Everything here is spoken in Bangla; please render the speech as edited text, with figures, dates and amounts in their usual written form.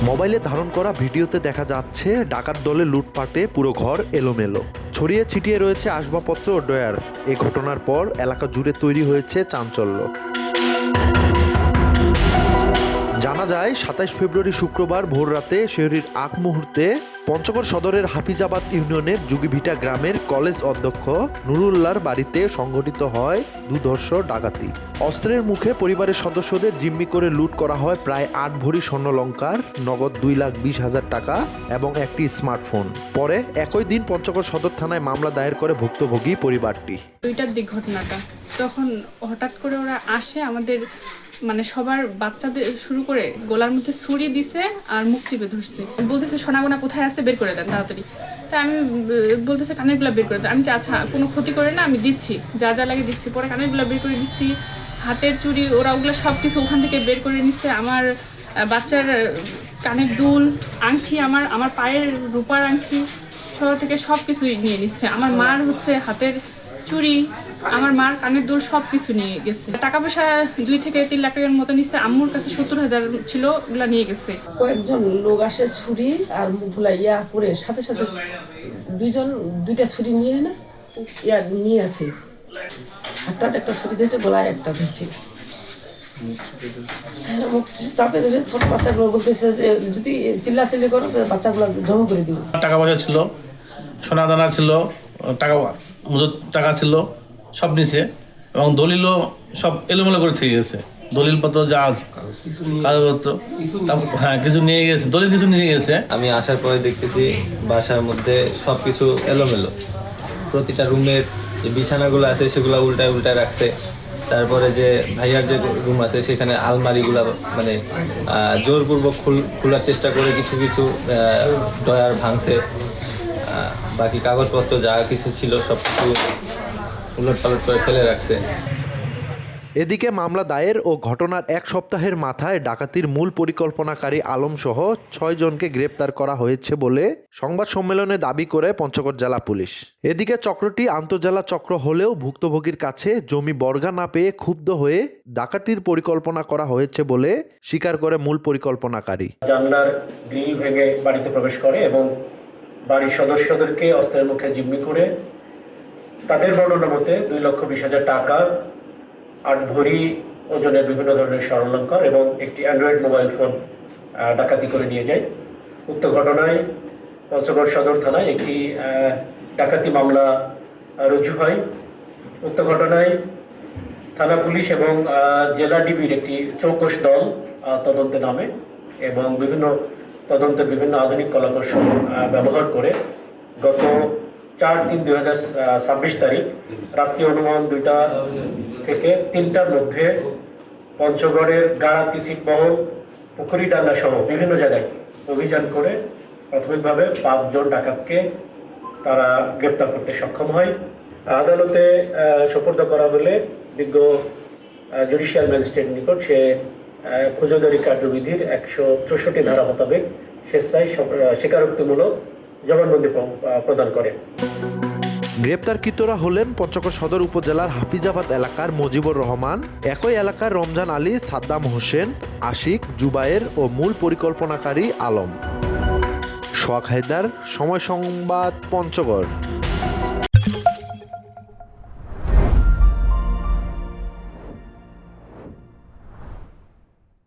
মোবাইলে ধারণ করা ভিডিওতে দেখা যাচ্ছে ডাকাত দলে লুটপাটে পুরো ঘর এলোমেলো, ছড়িয়ে ছিটিয়ে রয়েছে আসবাবপত্র ও ড্রয়ার। এই ঘটনার পর এলাকা জুড়ে তৈরি হয়েছে চাঞ্চল্য। জানা যায় ২৭ ফেব্রুয়ারি শুক্রবার ভোররাতে শহরের আগ মুহূর্তে পঞ্চগড় সদরের হাফিজাবাদ ইউনিয়নের যুগিভিটা গ্রামের কলেজ অধ্যক্ষ নুরুল্লাহর বাড়িতে সংঘটিত হয় দুর্ধর্ষ ডাকাতি। অস্ত্রের মুখে পরিবারের সদস্যদের জিম্মি করে লুট করা হয় প্রায় ৮ ভরি স্বর্ণালংকার, নগদ ২,২০,০০০ টাকা এবং একটি স্মার্টফোন। পরে একই দিন পঞ্চগড় সদর থানায় মামলা দায়ের করে ভুক্তভোগী পরিবারটি। দুইটার দিক ঘটনাটা, তখন হঠাৎ করে ওরা আসে, আমাদের সবার বাচ্চাদের শুরু করে গলার মধ্যে ছুরি দিছে আর মুখ চিপে ধরছে, বলতেছে সোনাগোনা কোথায় আছে বের করে দেন তাড়াতাড়ি। তাই আমি বলতেছে কানেরগুলা বের করে দেন। আমি আচ্ছা কোনো ক্ষতি করে না, আমি দিচ্ছি, যা যা লাগে দিচ্ছি। পরে কানেরগুলা বের করে দিচ্ছি, হাতের চুড়ি ওরা ওগুলো সব কিছু ওখান থেকে বের করে নিচ্ছে। আমার বাচ্চার কানের দুল, আংটি, আমার পায়ের রূপার আংটি সব থেকে সব কিছুই নিয়ে নিচ্ছে। আমার মার হাতের চুড়ি, আমার মার কানের দুল সব কিছু নিয়ে গেছে। টাকা পয়সা 2 থেকে 3 লাখ টাকার মতো নিচ্ছে। আম্মুর কাছে 70,000 ছিল, ওগুলা নিয়ে গেছে। কয়েকজন লোক আসে ছুরি আর মুখগুলা করে সাথে সাথে দুইটা ছুরি নিয়ে নিয়ে আছে। হাতটাতে একটা ছুরি দিয়েছে, গলায় একটা ধরছে, মুখ চাপে ধরে। ছোট বাচ্চাগুলো বলতেছে যে যদি চিল্লাচিল্লি করো বাচ্চাগুলো জমা করে দিব। টাকা পয়সা ছিল, সোনা দানা ছিল, মজুত টাকা ছিল, সব নিছে এবং দলিলও সব এলোমেলো করে থেকে গেছে। দলিলপত্র যা আছে কাগজপত্র কিছু নিয়ে গেছে, দলিল কিছু নিয়ে গেছে। আমি আসার পরে দেখতেছি বাসার মধ্যে সব কিছু এলোমেলো। প্রতিটা রুমের যে বিছানাগুলো আছে সেগুলো উল্টায় উল্টায় রাখছে। তারপরে যে ভাইয়ার যে রুম আছে সেখানে আলমারিগুলো জোরপূর্বক খোলার চেষ্টা করে কিছু কিছু ড্রয়ার ভাঙছে। বাকি কাগজপত্র যা কিছু ছিল সব কিছু উলটপালট করে ফেলে রাখছে। এদিকে মামলা দায়ের ও ঘটনার 1 সপ্তাহের মাথায় ডাকাতির মূল পরিকল্পনাকারী আলম সহ 6 জনকে গ্রেপ্তার করা হয়েছে বলে সংবাদ সম্মেলনে দাবি করে পঞ্চগড় জেলা পুলিশ। এদিকে চক্রটি আন্তঃজেলা চক্র হলেও ভুক্তভোগীর কাছে জমি বর্গা না পেয়ে ক্ষুব্ধ হয়ে ডাকাতির পরিকল্পনা করা হয়েছে বলে স্বীকার করে মূল পরিকল্পনাকারী। জানলার গ্রিল ভেঙে বাড়িতে প্রবেশ করে এবং বাড়ির সদস্যদেরকে অস্ত্রের মুখে জিম্মি করে তাদের বর্ণনা মতে 2,20,000 টাকা, 8 ভরি ওজনের বিভিন্ন ধরনের স্বর্ণালংকার এবং একটি অ্যান্ড্রয়েড মোবাইল ফোন ডাকাতি করে নিয়ে যায়। উক্ত ঘটনায় পঞ্চগড় সদর থানায় একটি ডাকাতি মামলা রুজু হয়। উক্ত ঘটনায় থানা পুলিশ এবং জেলা ডিবির একটি চৌকস দল তদন্তে নামে এবং তদন্তের বিভিন্ন আধুনিক কলাকৌশল ব্যবহার করে গত 4/3/2026 তারিখ রাত্রি অনুমান 2টা থেকে 3টার মধ্যে পঞ্চগড়ের গাড়াতি, ছিটমহল, পুকুরিডাঙ্গা সহ বিভিন্ন জায়গায় অভিযান করে প্রাথমিকভাবে 5 জন ডাকাতকে তারা গ্রেপ্তার করতে সক্ষম হয়। আদালতে সোপর্দ করা হলে বিজ্ঞ জুডিশিয়াল ম্যাজিস্ট্রেট নিকট সে ফৌজদারি কার্যবিধির 164 ধারা মোতাবেক স্বেচ্ছায় স্বীকারোক্তিমূলক জবানবন্দি প্রদান করে। গ্রেপ্তারকৃতরা হলেন পঞ্চগড় সদর উপজেলার হাফিজাবাদ এলাকার মজিবুর রহমান, একই এলাকার রমজান আলী, সাদ্দাম হোসেন, আশিক, জুবায়ের ও মূল পরিকল্পনাকারী আলম। সোহাগ হায়দার, সময় সংবাদ, পঞ্চগড়।